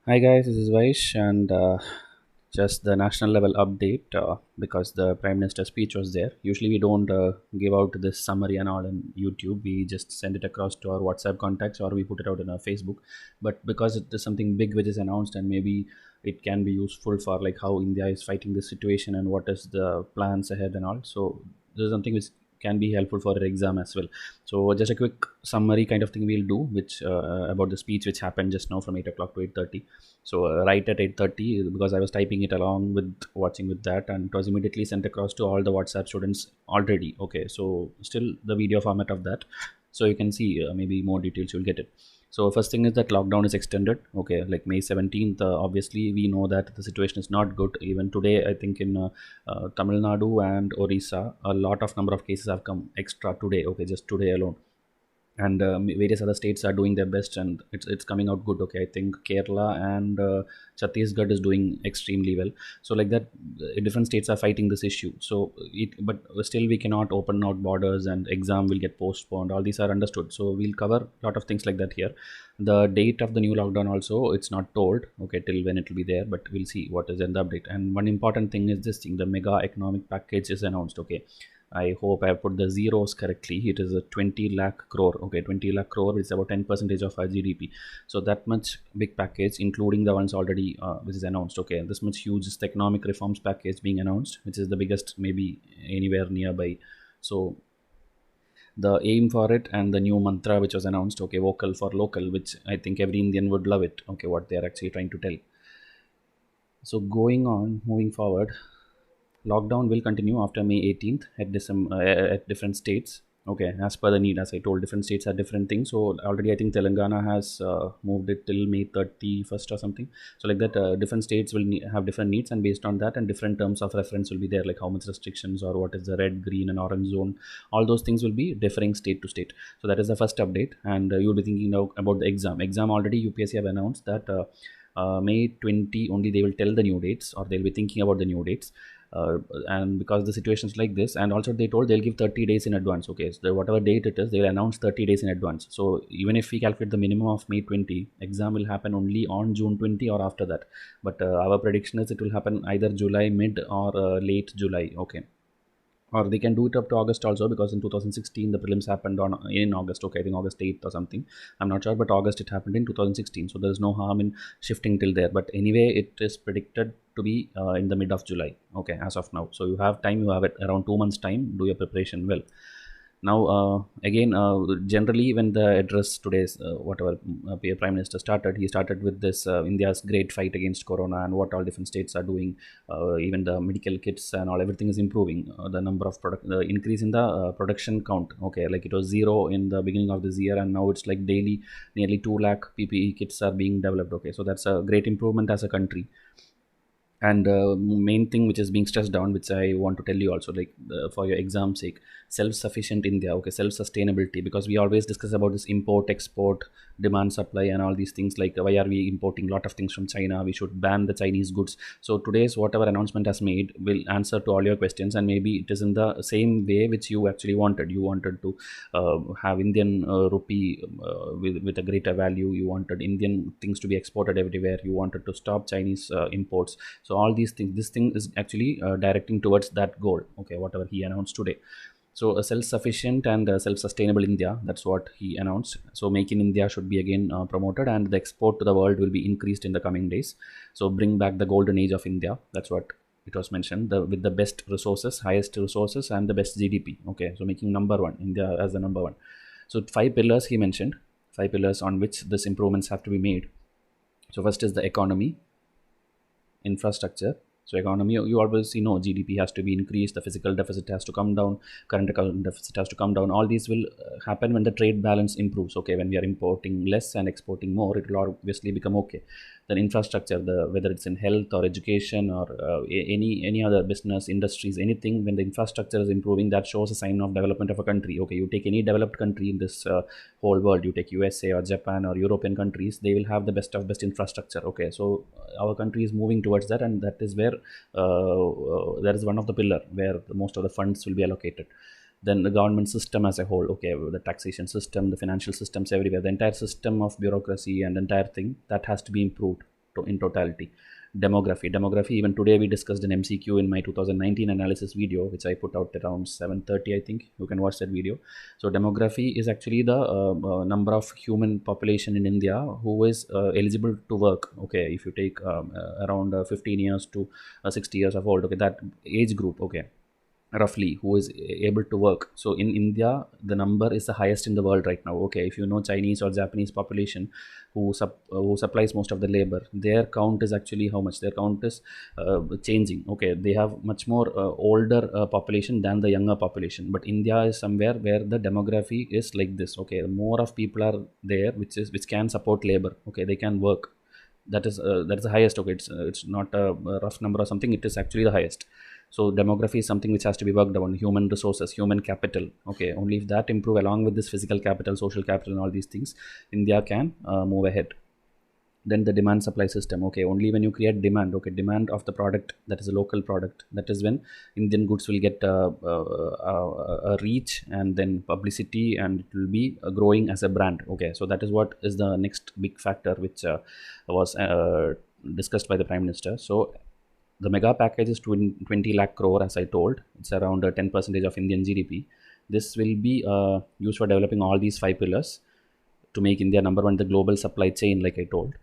Hi guys, this is Vysh and just the national level update because the Prime Minister's speech was there. Usually we don't give out this summary and all on YouTube. We just send it across to our WhatsApp contacts or we put it out on our Facebook. But because it is something big which is announced and maybe it can be useful for like how India is fighting this situation and what is the plans ahead and all. So this is something which can be helpful for your exam as well. So just a quick summary kind of thing we'll do, which about the speech which happened just now from 8 o'clock to 8:30. So right at 8:30, because I was typing it along with watching with that, and it was immediately sent across to all the WhatsApp students already. Okay, so still the video format of that, so you can see maybe more details you'll get it. So first thing is that lockdown is extended. Okay, like May 17th. Obviously, we know that the situation is not good. Even today, I think in Tamil Nadu and Orissa, a lot of number of cases have come extra today. Okay, just today alone, and various other states are doing their best and it's coming out good. Okay, I think Kerala and Chhattisgarh is doing extremely well. So like that, different states are fighting this issue. So but still we cannot open out borders and exam will get postponed. All these are understood, so we'll cover a lot of things like that here. The date of the new lockdown also it's not told, okay, till when it will be there, but we'll see what is in the update. And one important thing is this thing, the mega economic package is announced. Okay, I hope I put the zeros correctly. It is a 20 lakh crore. Okay, 20 lakh crore is about 10% of our GDP. So that much big package, including the ones already which is announced. Okay, this much huge is the economic reforms package being announced, which is the biggest maybe anywhere nearby. So the aim for it and the new mantra which was announced. Okay, vocal for local, which I think every Indian would love it. Okay, what they are actually trying to tell. So going on, moving forward, lockdown will continue after May 18th at at different states. Okay, as per the need, as I told, different states are different things. So already, I think Telangana has moved it till May 31st or something. So like that, different states will have different needs, and based on that, and different terms of reference will be there, like how much restrictions or what is the red, green, and orange zone. All those things will be differing state to state. So that is the first update, and you'll be thinking now about the exam. Exam already UPSC have announced that. May 20 only they will tell the new dates, or they'll be thinking about the new dates. And because the situation is like this, and also they told they'll give 30 days in advance. Okay, so whatever date it is, they'll announce 30 days in advance. So even if we calculate the minimum of May 20, exam will happen only on June 20 or after that. But our prediction is it will happen either July mid or late July. Okay, or they can do it up to August also, because in 2016 the prelims happened on in August. Okay, I think August 8th or something, I'm not sure, but August it happened in 2016, so there is no harm in shifting till there. But anyway, it is predicted to be in the mid of July. Okay, as of now, so you have time, you have it around 2 months time, do your preparation well. Now again, generally when the address today's whatever Prime Minister started, he started with this India's great fight against corona and what all different states are doing. Even the medical kits and all, everything is improving. The number of product, the increase in the production count. Okay, like it was zero in the beginning of this year, and now it's like daily nearly 2 lakh PPE kits are being developed. Okay, so that's a great improvement as a country. And main thing which is being stressed down, which I want to tell you also, like for your exam sake, self-sufficient India. Okay, self-sustainability, because we always discuss about this import export, demand supply, and all these things, like why are we importing a lot of things from China, we should ban the Chinese goods. So today's whatever announcement has made will answer to all your questions, and maybe it is in the same way which you actually wanted. You wanted to have Indian rupee with a greater value. You wanted Indian things to be exported everywhere. You wanted to stop Chinese imports. So all these things, this thing is actually directing towards that goal. Okay, whatever he announced today. So a self-sufficient and self-sustainable India, that's what he announced. So make in India should be again promoted, and the export to the world will be increased in the coming days. So bring back the golden age of India. That's what it was mentioned. With the best resources, highest resources, and the best GDP. Okay, so making number one, India as the number one. So five pillars he mentioned, five pillars on which this improvements have to be made. So first is the economy, infrastructure. So economy, you always know GDP has to be increased, the physical deficit has to come down, current account deficit has to come down. All these will happen when the trade balance improves. Okay, when we are importing less and exporting more, it will obviously become okay. Then infrastructure, whether it's in health or education or any other business, industries, anything, when the infrastructure is improving, that shows a sign of development of a country. Okay, you take any developed country in this whole world, you take USA or Japan or European countries, they will have the best of best infrastructure. Okay, so our country is moving towards that, and that is where that is one of the pillar where most of the funds will be allocated. Then the government system as a whole. Okay, the taxation system, the financial systems everywhere, the entire system of bureaucracy and entire thing, that has to be improved. in totality. Demography, even today we discussed an MCQ in my 2019 analysis video, which I put out around 7:30, I think. You can watch that video. So demography is actually the number of human population in India who is eligible to work. Okay, if you take around 15 years to 60 years of old, okay, that age group, okay, roughly, who is able to work. So in India, the number is the highest in the world right now. Okay, if you know Chinese or Japanese population who supplies most of the labor, their count is actually how much? Their count is changing. Okay, they have much more older population than the younger population. But India is somewhere where the demography is like this. Okay, more of people are there which can support labor. Okay, they can work. That is the highest. Okay, it's not a rough number or something. It is actually the highest. So demography is something which has to be worked on. Human resources, human capital. Okay, only if that improve along with this physical capital, social capital, and all these things, India can move ahead. Then the demand supply system. Okay, only when you create demand, okay, demand of the product, that is a local product, that is when Indian goods will get a reach and then publicity, and it will be growing as a brand. Okay, so that is what is the next big factor which was discussed by the Prime Minister. So the mega package is 20 lakh crore, as I told. It's around 10% of Indian GDP. This will be used for developing all these 5 pillars to make India number one in the global supply chain, like I told,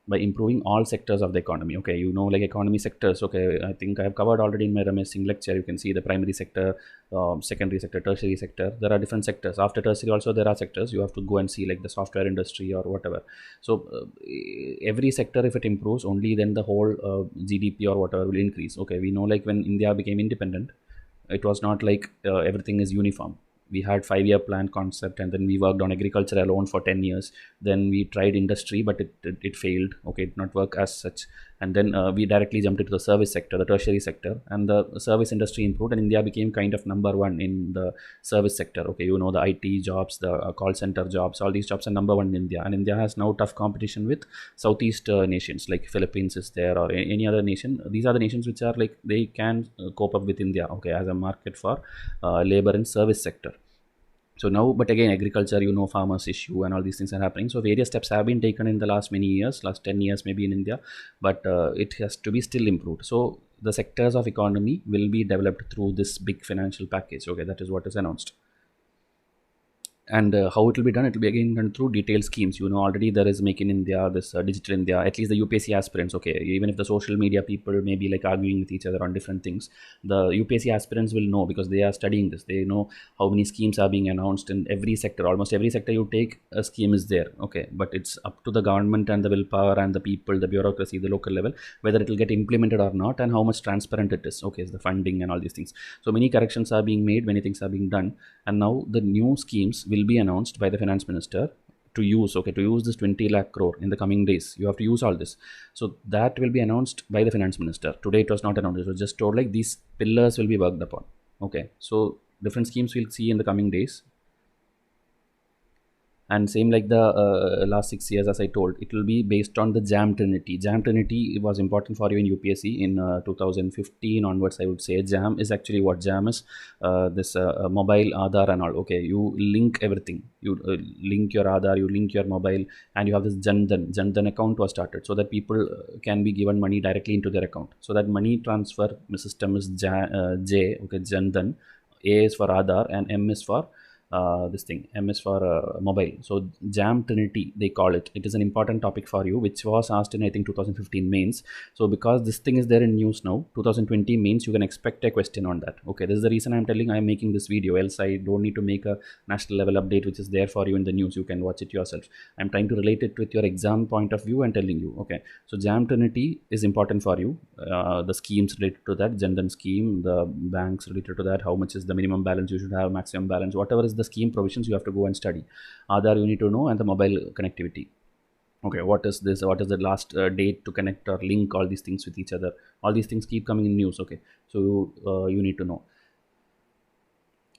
by improving all sectors of the economy. Okay, you know, like economy sectors. Okay, I think I have covered already in my Ramesh Singh lecture. You can see the primary sector, secondary sector, tertiary sector. There are different sectors. After tertiary also there are sectors. You have to go and see, like the software industry or whatever. So every sector, if it improves, only then the whole GDP or whatever will increase. Okay, we know, like when India became independent, it was not like everything is uniform. We had 5-year plan concept, and then we worked on agriculture alone for 10 years. Then we tried industry, but it failed. Okay, it did not work as such. And then we directly jumped into the service sector, the tertiary sector, and the service industry improved, and India became kind of number one in the service sector. Okay, you know, the IT jobs, the call center jobs, all these jobs are number one in India. And India has now tough competition with Southeast nations, like Philippines is there, or any other nation. These are the nations which are like, they can cope up with India, okay, as a market for labor in service sector. So now, but again, agriculture, you know, farmers issue and all these things are happening. So various steps have been taken in the last many years, last 10 years maybe in India, but it has to be still improved. So the sectors of economy will be developed through this big financial package. Okay, that is what is announced. And how it will be done, it will be again done through detailed schemes. You know, already there is Make in India, this Digital India, at least the UPSC aspirants. Okay, even if the social media people may be like arguing with each other on different things, the UPSC aspirants will know, because they are studying this. They know how many schemes are being announced in every sector. Almost every sector you take, a scheme is there. Okay, but it's up to the government and the willpower and the people, the bureaucracy, the local level, whether it will get implemented or not, and how much transparent it is. Okay, is the funding and all these things. So many corrections are being made, many things are being done, and now the new schemes will be announced by the finance minister to use. Okay, to use this 20 lakh crore in the coming days. You have to use all this. So that will be announced by the finance minister. Today it was not announced. It was just told like these pillars will be worked upon. Okay, so different schemes we'll see in the coming days. And same like the last 6 years, as I told, it will be based on the jam trinity. Jam trinity was important for you in UPSC in 2015 onwards, I would say. Jam is actually what? Jam is this mobile, Aadhaar and all. Okay, you link everything. You link your Aadhaar, you link your mobile, and you have this Jan Dhan account was started, so that people can be given money directly into their account. So that money transfer system is J, okay, Jan Dhan. A is for Aadhaar and M is for this thing. M is for mobile. So jam trinity, they call it. It is an important topic for you, which was asked in, I think, 2015 mains. So because this thing is there in news now, 2020 mains, you can expect a question on that. Okay, this is the reason I'm telling, I'm making this video, else I don't need to make a national level update which is there for you in the news. You can watch it yourself. I'm trying to relate it with your exam point of view and telling you. Okay, so jam trinity is important for you. The schemes related to that, Jan Dhan scheme, the banks related to that, how much is the minimum balance you should have, maximum balance, whatever is the scheme provisions, you have to go and study. Aadhaar you need to know, and the mobile connectivity. Okay, what is this? What is the last date to connect or link all these things with each other? All these things keep coming in news. Okay, so you need to know.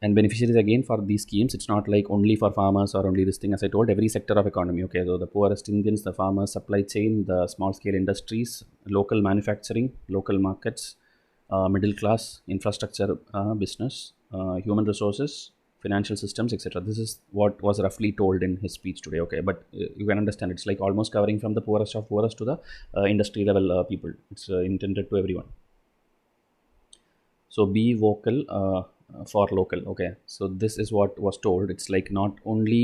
And beneficiaries again for these schemes, it's not like only for farmers or only this thing. As I told, every sector of economy. Okay, so the poorest Indians, the farmers, supply chain, the small scale industries, local manufacturing, local markets, middle class, infrastructure, business, human resources, financial systems, etc. This is what was roughly told in his speech today. Okay, but you can understand it's like almost covering from the poorest of poorest to the industry level people. It's intended to everyone. So be vocal for local. Okay, so this is what was told. It's like not only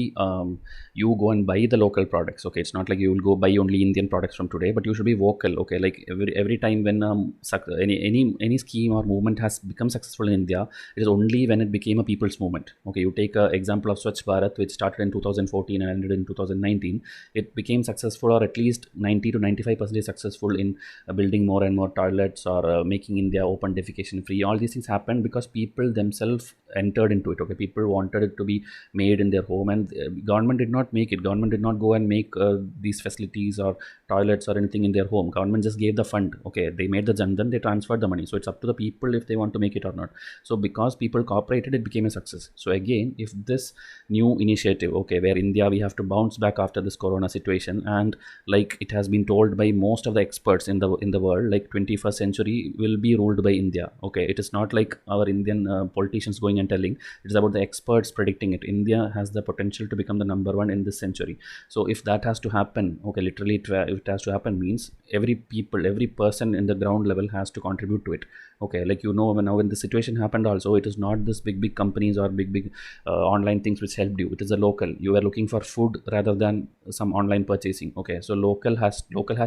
you go and buy the local products. Okay, it's not like you will go buy only Indian products from today, but you should be vocal. Okay, like every time when any scheme or movement has become successful in India, it is only when it became a people's movement. Okay, you take an example of Swachh Bharat, which started in 2014 and ended in 2019. It became successful, or at least 90 to 95% successful in building more and more toilets, or making India open defecation free. All these things happened because people themselves entered into it. Okay, people wanted it to be made in their home, and government did not make it. Government did not go and make these facilities or toilets or anything in their home. Government just gave the fund. Okay, they made the Jan Dhan, they transferred the money. So it's up to the people if they want to make it or not. So because people cooperated, it became a success. So again, if this new initiative, okay, where India, we have to bounce back after this corona situation, and like it has been told by most of the experts in the world, like 21st century will be ruled by India. Okay, it is not like our Indian politicians going and telling. It is about the experts predicting it. India has the potential to become the number one in this century. So if that has to happen, okay, literally if it has to happen means every person in the ground level has to contribute to it. Okay, like when the situation happened also, it is not this big companies or big online things which helped you. It is a local. You are looking for food rather than some online purchasing. Okay, so local has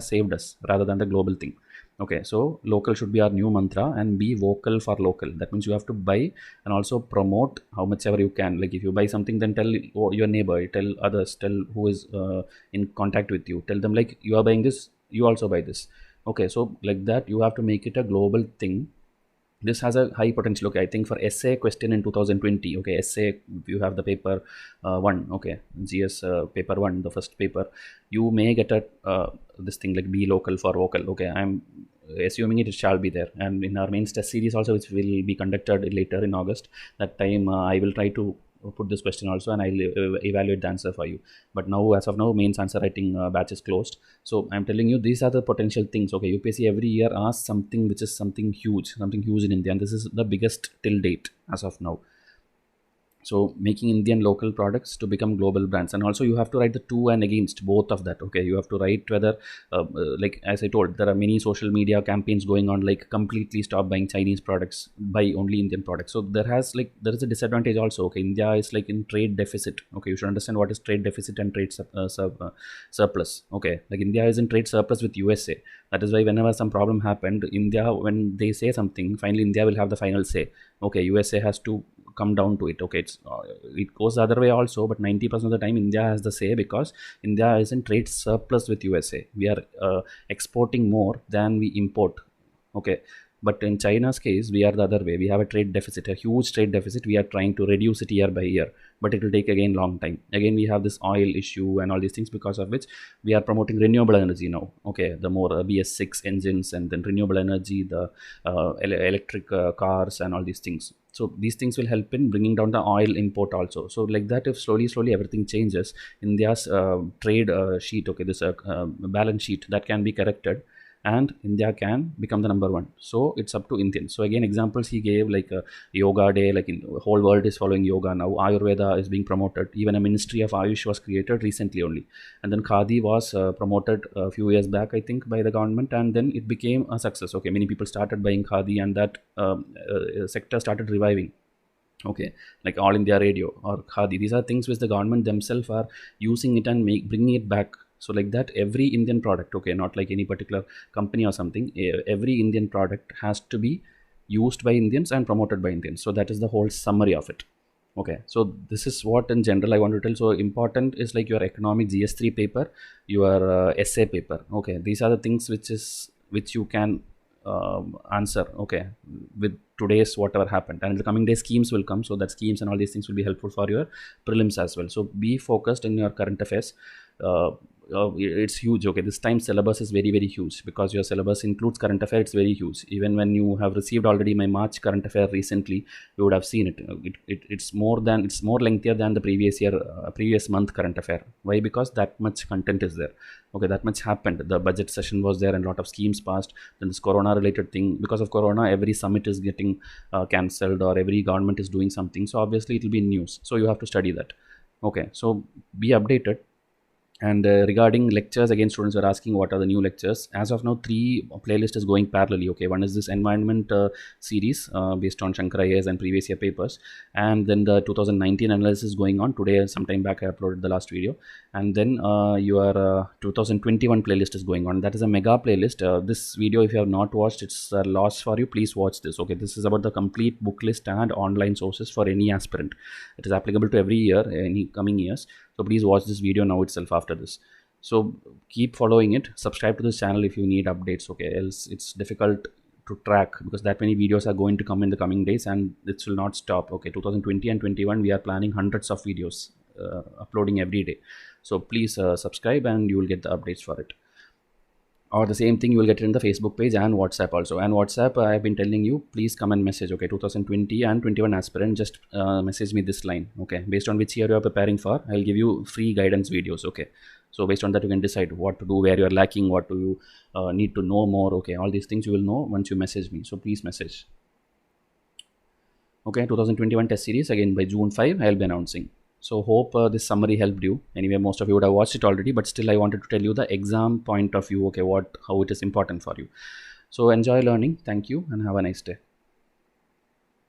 saved us rather than the global thing. Okay, so local should be our new mantra, and be vocal for local. That means you have to buy and also promote how much ever you can. Like if you buy something, then tell your neighbor, tell others, tell who is in contact with you, tell them like you are buying this, you also buy this. Okay, so like that you have to make it a global thing. This has a high potential. Okay, I think for essay question in 2020, okay, essay, you have the paper 1, okay, GS paper 1, the first paper, you may get a this thing like be local for vocal. Okay, I'm assuming it shall be there. And in our mains test series also, which will be conducted later in August, that time I will try to put this question also, and I'll evaluate the answer for you. But now, as of now, mains answer writing batch is closed. So I'm telling you, these are the potential things. Okay, UPSC every year asks something which is something huge in India, and this is the biggest till date as of now. So making Indian local products to become global brands. And also you have to write the to and against both of that. Okay, you have to write whether like as I told, there are many social media campaigns going on, like completely stop buying Chinese products, buy only Indian products. So there is a disadvantage also. Okay, India is like in trade deficit. Okay, you should understand what is trade deficit and trade surplus. Okay, like India is in trade surplus with USA. That is why whenever some problem happened, India, when they say something, finally India will have the final say. Okay, USA has to come down to it. Okay, it goes the other way also, but 90% of the time India has the say, because India is in trade surplus with USA. We are exporting more than we import. Okay, but in China's case, we are the other way. We have a trade deficit, a huge trade deficit. We are trying to reduce it year by year, but it will take again long time. Again, we have this oil issue and all these things, because of which we are promoting renewable energy now. Okay, the more BS6 engines, and then renewable energy, the electric cars and all these things. So these things will help in bringing down the oil import also. So like that, if slowly everything changes, India's trade sheet, okay, this balance sheet, that can be corrected, and India can become the number one. So it's up to Indians. So again, examples he gave, like yoga day, like in the whole world is following yoga now. Ayurveda is being promoted. Even a ministry of Ayush was created recently only. And then Khadi was promoted a few years back, I think, by the government, and then it became a success. Okay, many people started buying Khadi, and that sector started reviving. Okay, like All India Radio or Khadi, these are things which the government themselves are using it and bringing it back. So like that, every Indian product, okay, not like any particular company or something, every Indian product has to be used by Indians and promoted by Indians. So that is the whole summary of it. Okay, so this is what in general I want to tell. So important is like your economic GS3 paper, your essay paper. Okay, these are the things which you can answer, okay, with today's whatever happened. And in the coming days, schemes will come, so that schemes and all these things will be helpful for your prelims as well. So be focused in your current affairs. it's huge. Okay, this time syllabus is very very huge, because your syllabus includes current affair. It's very huge. Even when you have received already my March current affair recently, you would have seen it. It's more lengthier than the previous year, previous month current affair. Why? Because that much content is there. Okay, that much happened. The budget session was there and a lot of schemes passed. Then this corona related thing, because of corona every summit is getting cancelled, or every government is doing something, so obviously it will be in news, so you have to study that. Okay, so be updated. And regarding lectures, again, students are asking what are the new lectures. As of now, 3 playlist is going parallelly. Okay, one is this environment series based on Shankar IAS and previous year papers, and then the 2019 analysis is going on. Today, sometime back, I uploaded the last video, and then your 2021 playlist is going on. That is a mega playlist. This video, if you have not watched, it's a loss for you. Please watch this. Okay, this is about the complete book list and online sources for any aspirant. It is applicable to every year, any coming years. So please watch this video now itself after this. So keep following it. Subscribe to this channel if you need updates. Okay, else it's difficult to track, because that many videos are going to come in the coming days, and this will not stop. Okay, 2020 and 21 we are planning hundreds of videos uploading every day. So please subscribe and you will get the updates for it. Or the same thing you will get it in the Facebook page and WhatsApp also. And WhatsApp, I have been telling you, please come and message. Okay, 2020 and 21 aspirant, just message me this line. Okay, based on which year you are preparing for, I'll give you free guidance videos. Okay, so based on that you can decide what to do, where you are lacking, what do you need to know more. Okay, all these things you will know once you message me, so please message. Okay, 2021 test series again by June 5 I'll be announcing. So hope this summary helped you. Anyway, most of you would have watched it already, but still I wanted to tell you the exam point of view. Okay, how it is important for you. So enjoy learning. Thank you and have a nice day.